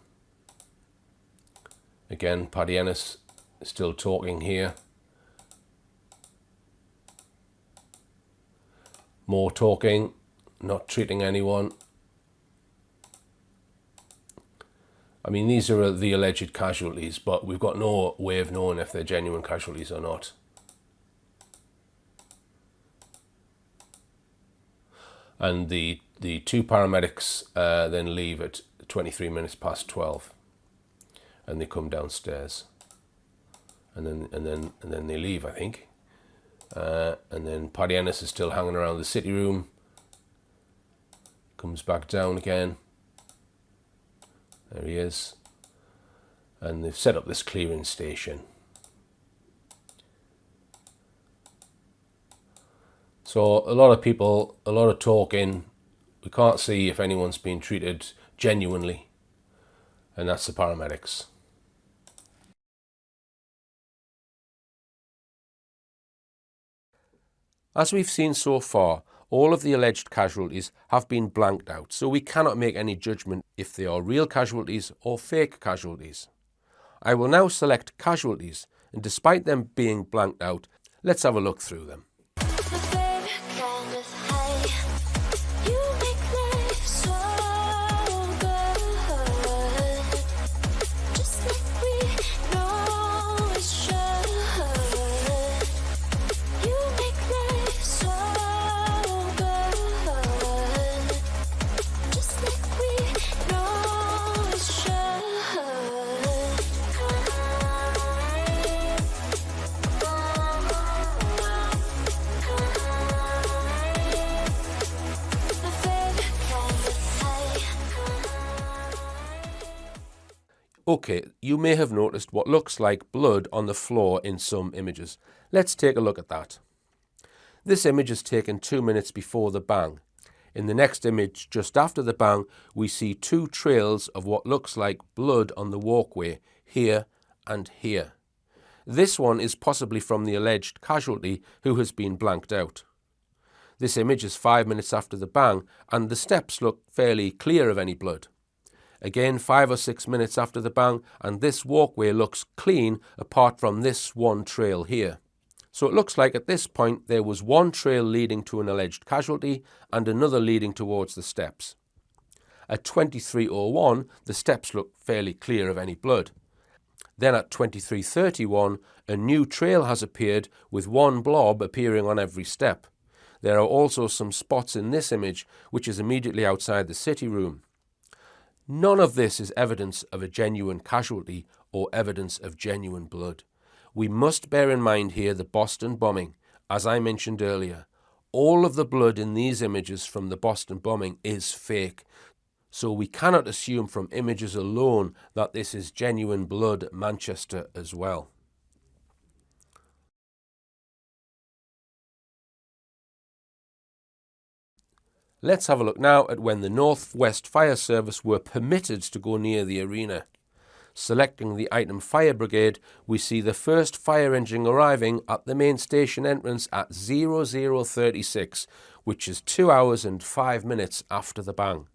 Again, Paddy Ennis is still talking here. More talking, not treating anyone. I mean, these are the alleged casualties, but we've got no way of knowing if they're genuine casualties or not. And the two paramedics then leave at 12:23, and they come downstairs, and then they leave, I think. And then Paddy Ennis is still hanging around the city room. Comes back down again. There he is. And they've set up this clearing station. So a lot of people, a lot of talking. We can't see if anyone's been treated genuinely. And that's the paramedics. As we've seen so far, all of the alleged casualties have been blanked out, so we cannot make any judgment if they are real casualties or fake casualties. I will now select casualties, and despite them being blanked out, let's have a look through them. Okay, you may have noticed what looks like blood on the floor in some images. Let's take a look at that. This image is taken 2 minutes before the bang. In the next image, just after the bang, we see two trails of what looks like blood on the walkway, here and here. This one is possibly from the alleged casualty who has been blanked out. This image is 5 minutes after the bang, and the steps look fairly clear of any blood. Again, 5 or 6 minutes after the bang, and this walkway looks clean apart from this one trail here. So it looks like at this point there was one trail leading to an alleged casualty and another leading towards the steps. At 23:01, the steps look fairly clear of any blood. Then at 23:31, a new trail has appeared with one blob appearing on every step. There are also some spots in this image which is immediately outside the city room. None of this is evidence of a genuine casualty or evidence of genuine blood. We must bear in mind here the Boston bombing. As I mentioned earlier, all of the blood in these images from the Boston bombing is fake. So we cannot assume from images alone that this is genuine blood at Manchester as well. Let's have a look now at when the North West Fire Service were permitted to go near the arena. Selecting the item Fire Brigade, we see the first fire engine arriving at the main station entrance at 00:36, which is 2 hours and 5 minutes after the bang.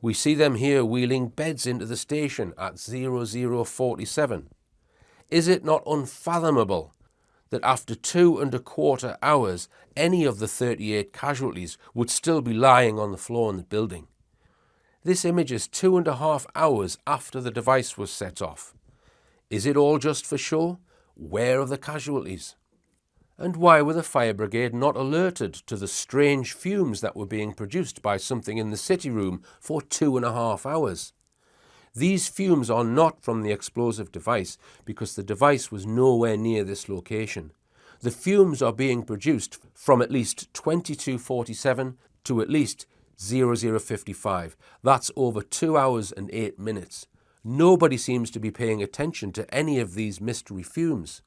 We see them here wheeling beds into the station at 00:47. Is it not unfathomable that after 2¼ hours, any of the 38 casualties would still be lying on the floor in the building? This image is 2½ hours after the device was set off. Is it all just for show? Where are the casualties? And why were the fire brigade not alerted to the strange fumes that were being produced by something in the city room for 2½ hours? These fumes are not from the explosive device because the device was nowhere near this location. The fumes are being produced from at least 22:47 to at least 00:55. That's over 2 hours and 8 minutes. Nobody seems to be paying attention to any of these mystery fumes.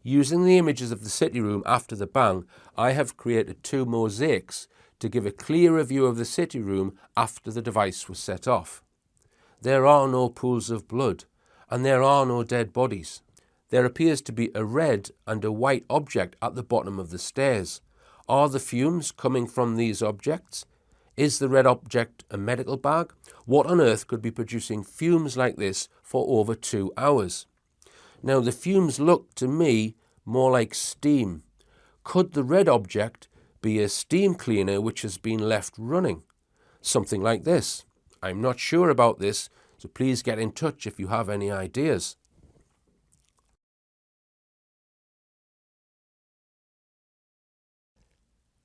Using the images of the city room after the bang, I have created 2 mosaics to give a clearer view of the city room after the device was set off. There are no pools of blood, and there are no dead bodies. There appears to be a red and a white object at the bottom of the stairs. Are the fumes coming from these objects? Is the red object a medical bag? What on earth could be producing fumes like this for over 2 hours? Now, the fumes look to me more like steam. Could the red object be a steam cleaner which has been left running? Something like this. I'm not sure about this, so please get in touch if you have any ideas.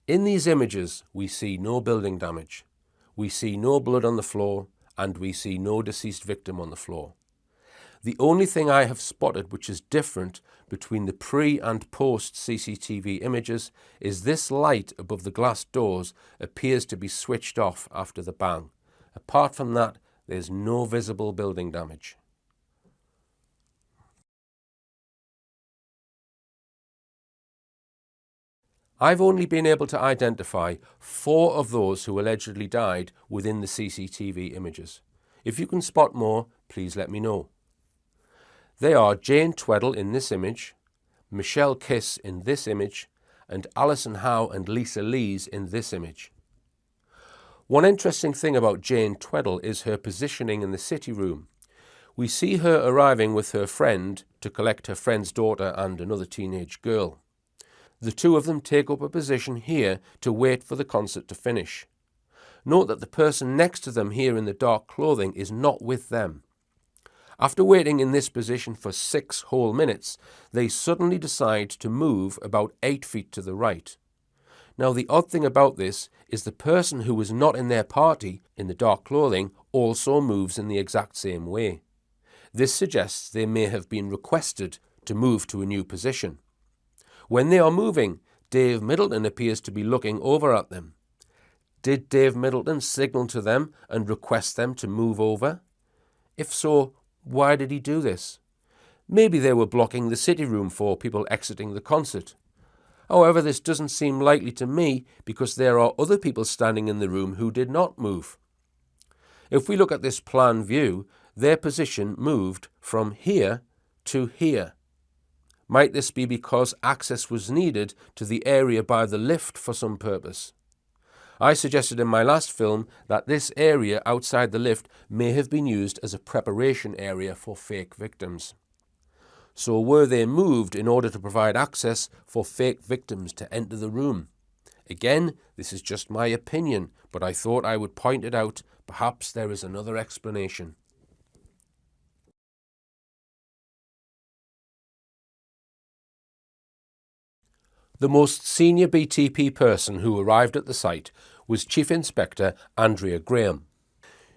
In these images, we see no building damage, we see no blood on the floor, and we see no deceased victim on the floor. The only thing I have spotted which is different between the pre and post CCTV images is this light above the glass doors appears to be switched off after the bang. Apart from that, there's no visible building damage. I've only been able to identify 4 of those who allegedly died within the CCTV images. If you can spot more, please let me know. They are Jane Tweddle in this image, Michelle Kiss in this image, and Alison Howe and Lisa Lees in this image. One interesting thing about Jane Tweddle is her positioning in the city room. We see her arriving with her friend to collect her friend's daughter and another teenage girl. The two of them take up a position here to wait for the concert to finish. Note that the person next to them here in the dark clothing is not with them. After waiting in this position for 6 whole minutes, they suddenly decide to move about 8 feet to the right. Now, the odd thing about this is the person who was not in their party, in the dark clothing, also moves in the exact same way. This suggests they may have been requested to move to a new position. When they are moving, Dave Middleton appears to be looking over at them. Did Dave Middleton signal to them and request them to move over? If so, why did he do this? Maybe they were blocking the city room for people exiting the concert. However, this doesn't seem likely to me because there are other people standing in the room who did not move. If we look at this plan view, their position moved from here to here. Might this be because access was needed to the area by the lift for some purpose? I suggested in my last film that this area outside the lift may have been used as a preparation area for fake victims. So were they moved in order to provide access for fake victims to enter the room? Again, this is just my opinion, but I thought I would point it out. Perhaps there is another explanation. The most senior BTP person who arrived at the site was Chief Inspector Andrea Graham.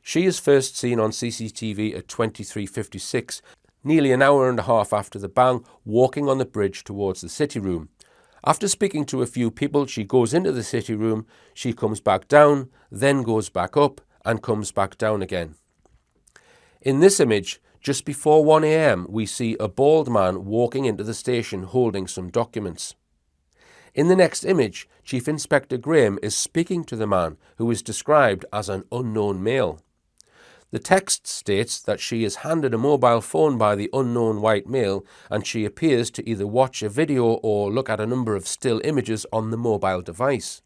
She is first seen on CCTV at 23:56, nearly an hour and a half after the bang, walking on the bridge towards the city room. After speaking to a few people, she goes into the city room, she comes back down, then goes back up and comes back down again. In this image, just before 1 a.m, we see a bald man walking into the station holding some documents. In the next image, Chief Inspector Graham is speaking to the man who is described as an unknown male. The text states that she is handed a mobile phone by the unknown white male and she appears to either watch a video or look at a number of still images on the mobile device.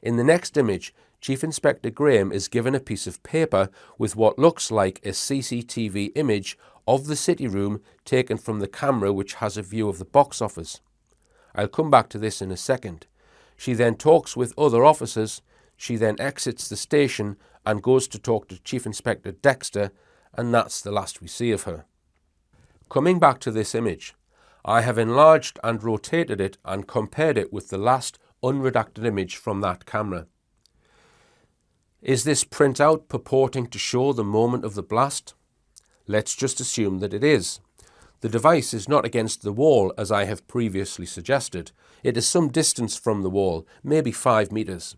In the next image, Chief Inspector Graham is given a piece of paper with what looks like a CCTV image of the city room taken from the camera which has a view of the box office. I'll come back to this in a second. She then talks with other officers. She then exits the station and goes to talk to Chief Inspector Dexter, and that's the last we see of her. Coming back to this image, I have enlarged and rotated it and compared it with the last unredacted image from that camera. Is this printout purporting to show the moment of the blast? Let's just assume that it is. The device is not against the wall as I have previously suggested. It is some distance from the wall, maybe 5 meters.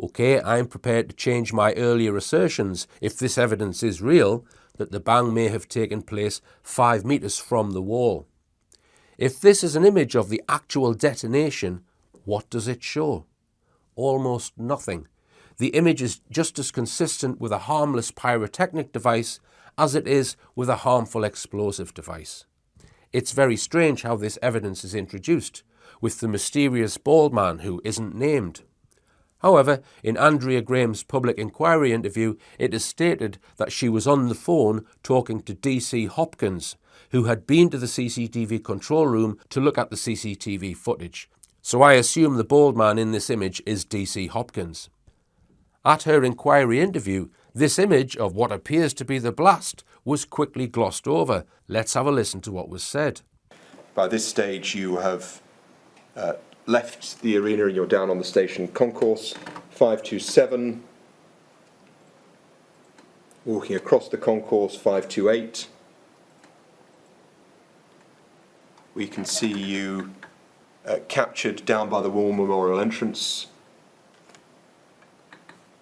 Okay, I'm prepared to change my earlier assertions if this evidence is real, that the bang may have taken place 5 meters from the wall. If this is an image of the actual detonation, what does it show? Almost nothing. The image is just as consistent with a harmless pyrotechnic device as it is with a harmful explosive device. It's very strange how this evidence is introduced, with the mysterious bald man who isn't named. However, in Andrea Graham's public inquiry interview, it is stated that she was on the phone talking to DC Hopkins, who had been to the CCTV control room to look at the CCTV footage. So I assume the bald man in this image is DC Hopkins. At her inquiry interview, this image of what appears to be the blast was quickly glossed over. Let's have a listen to what was said. By this stage, you have left the arena and you're down on the station concourse, 527. Walking across the concourse, 528. We can see you captured down by the War Memorial entrance.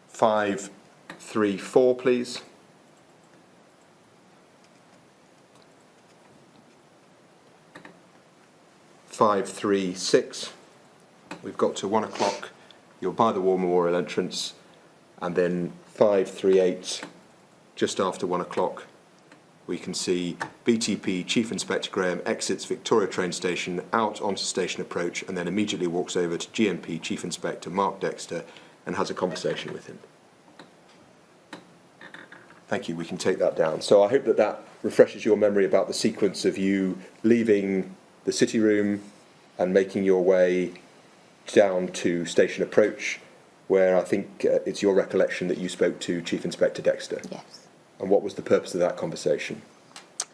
534, please. (536). We've got to 1 o'clock. You're by the War Memorial entrance, and then 538, just after 1 o'clock. we can see BTP Chief Inspector Graham exits Victoria train station out onto station approach and then immediately walks over to GMP Chief Inspector Mark Dexter and has a conversation with him. Thank you, we can take that down. So I hope that that refreshes your memory about the sequence of you leaving the city room and making your way down to station approach, where I think it's your recollection that you spoke to Chief Inspector Dexter. Yes. And what was the purpose of that conversation?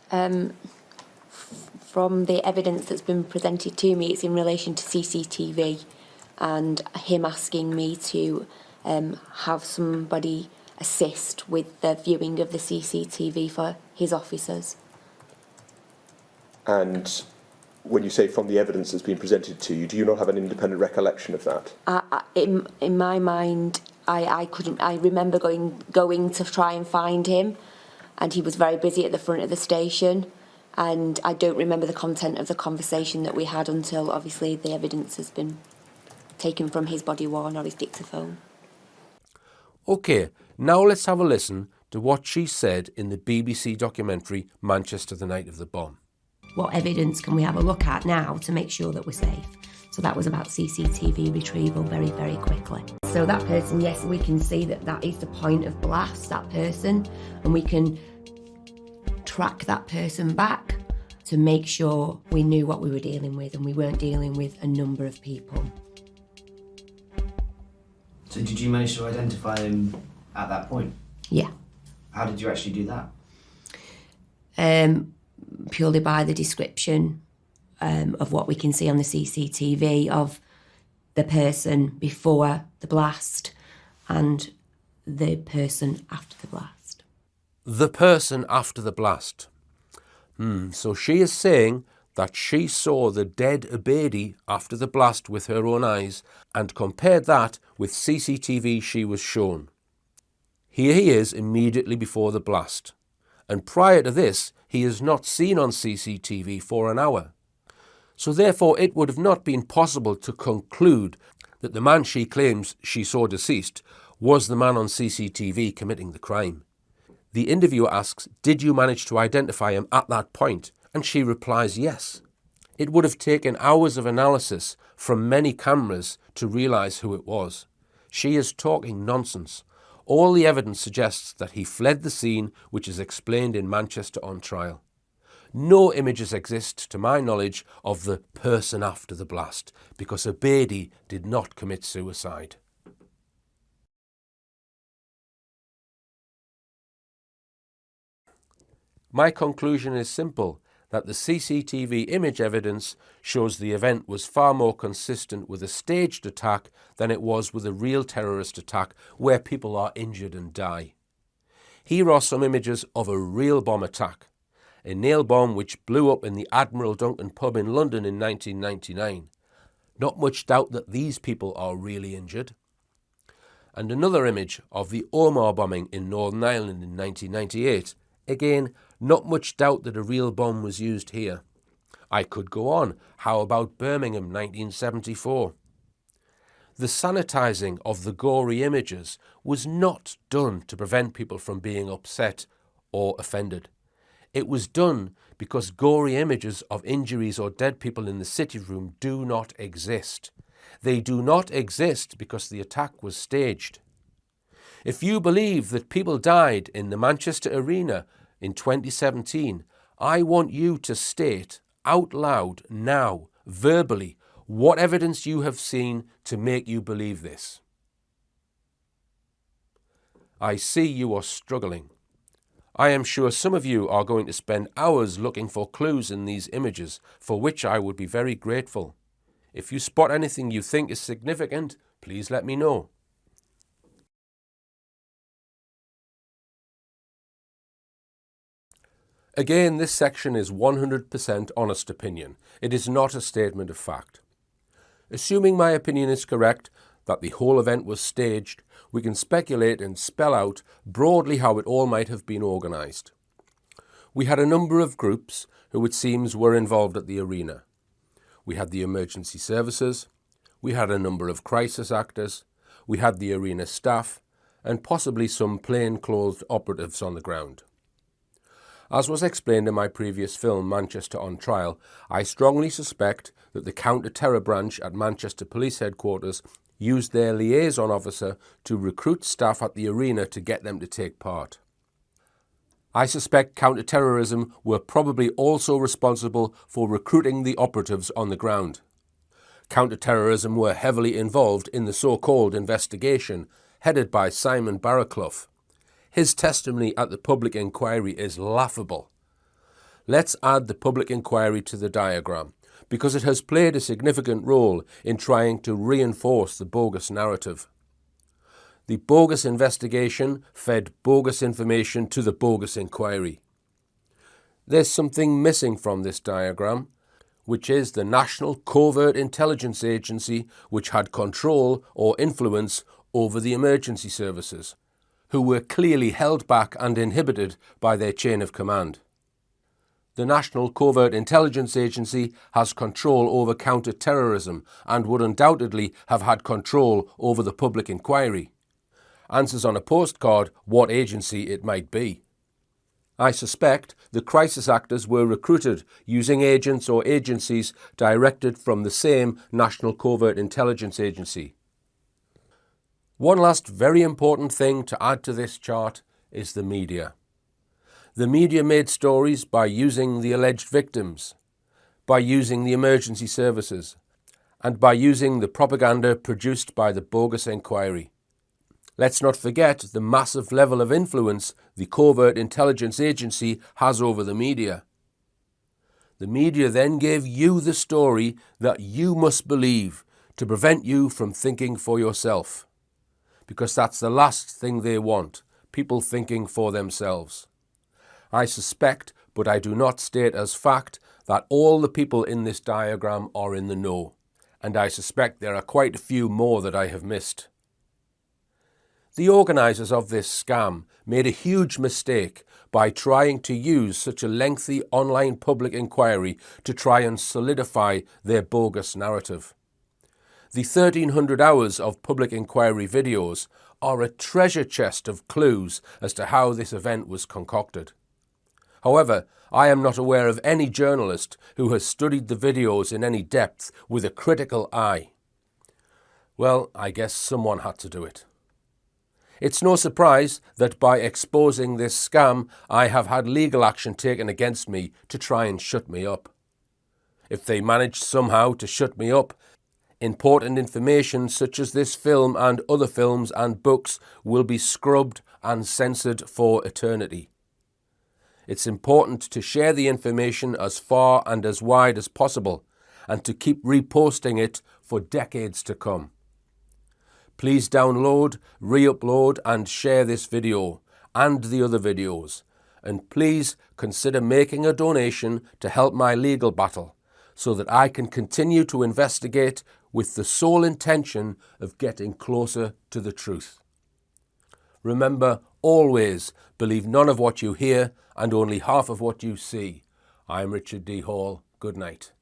From the evidence that's been presented to me, it's in relation to CCTV and him asking me to have somebody assist with the viewing of the CCTV for his officers. And when you say from the evidence that's been presented to you, do you not have an independent recollection of that? In my mind, I couldn't. I remember going to try and find him, and he was very busy at the front of the station. And I don't remember the content of the conversation that we had until obviously the evidence has been taken from his body worn or his dictaphone. OK, now let's have a listen to what she said in the BBC documentary Manchester the Night of the Bomb. What evidence can we have a look at now to make sure that we're safe? So that was about CCTV retrieval very, very quickly. So that person, yes, we can see that that is the point of blast, that person, and we can track that person back to make sure we knew what we were dealing with and we weren't dealing with a number of people. So did you manage to identify him at that point? Yeah. How did you actually do that? Purely by the description of what we can see on the CCTV of the person before the blast and the person after the blast. The person after the blast. So she is saying that she saw the dead Abedi after the blast with her own eyes and compared that with CCTV she was shown. Here he is immediately before the blast, and prior to this he is not seen on CCTV for an hour. So therefore it would have not been possible to conclude that the man she claims she saw deceased was the man on CCTV committing the crime. The interviewer asks, "Did you manage to identify him at that point?" And she replies, yes. It would have taken hours of analysis from many cameras to realise who it was. She is talking nonsense. All the evidence suggests that he fled the scene, which is explained in Manchester on trial. No images exist, to my knowledge, of the person after the blast, because Abedi did not commit suicide. My conclusion is simple, that the CCTV image evidence shows the event was far more consistent with a staged attack than it was with a real terrorist attack where people are injured and die. Here are some images of a real bomb attack. A nail bomb which blew up in the Admiral Duncan pub in London in 1999. Not much doubt that these people are really injured. And another image of the Omar bombing in Northern Ireland in 1998. Again, not much doubt that a real bomb was used here. I could go on. How about Birmingham 1974? The sanitising of the gory images was not done to prevent people from being upset or offended. It was done because gory images of injuries or dead people in the city room do not exist. They do not exist because the attack was staged. If you believe that people died in the Manchester Arena in 2017, I want you to state out loud now, verbally, what evidence you have seen to make you believe this. I see you are struggling. I am sure some of you are going to spend hours looking for clues in these images, for which I would be very grateful. If you spot anything you think is significant, please let me know. Again, this section is 100% honest opinion. It is not a statement of fact. Assuming my opinion is correct, that the whole event was staged, we can speculate and spell out broadly how it all might have been organised. We had a number of groups who it seems were involved at the arena. We had the emergency services, we had a number of crisis actors, we had the arena staff, and possibly some plain-clothed operatives on the ground. As was explained in my previous film, Manchester on Trial, I strongly suspect that the counter-terror branch at Manchester Police Headquarters used their liaison officer to recruit staff at the arena to get them to take part. I suspect counter-terrorism were probably also responsible for recruiting the operatives on the ground. Counter-terrorism were heavily involved in the so-called investigation, headed by Simon Barraclough. His testimony at the public inquiry is laughable. Let's add the public inquiry to the diagram, because it has played a significant role in trying to reinforce the bogus narrative. The bogus investigation fed bogus information to the bogus inquiry. There's something missing from this diagram, which is the National Covert Intelligence Agency, which had control or influence over the emergency services, who were clearly held back and inhibited by their chain of command. The National Covert Intelligence Agency has control over counter-terrorism and would undoubtedly have had control over the public inquiry. Answers on a postcard what agency it might be. I suspect the crisis actors were recruited using agents or agencies directed from the same National Covert Intelligence Agency. One last very important thing to add to this chart is the media. The media made stories by using the alleged victims, by using the emergency services, and by using the propaganda produced by the bogus inquiry. Let's not forget the massive level of influence the Covert Intelligence Agency has over the media. The media then gave you the story that you must believe to prevent you from thinking for yourself. Because that's the last thing they want, people thinking for themselves. I suspect, but I do not state as fact, that all the people in this diagram are in the know, and I suspect there are quite a few more that I have missed. The organisers of this scam made a huge mistake by trying to use such a lengthy online public inquiry to try and solidify their bogus narrative. The 1,300 hours of public inquiry videos are a treasure chest of clues as to how this event was concocted. However, I am not aware of any journalist who has studied the videos in any depth with a critical eye. Well, I guess someone had to do it. It's no surprise that by exposing this scam, I have had legal action taken against me to try and shut me up. If they managed somehow to shut me up, important information such as this film and other films and books will be scrubbed and censored for eternity. It's important to share the information as far and as wide as possible and to keep reposting it for decades to come. Please download, re-upload and share this video and the other videos, and please consider making a donation to help my legal battle so that I can continue to investigate with the sole intention of getting closer to the truth. Remember, always believe none of what you hear and only half of what you see. I'm Richard D. Hall. Good night.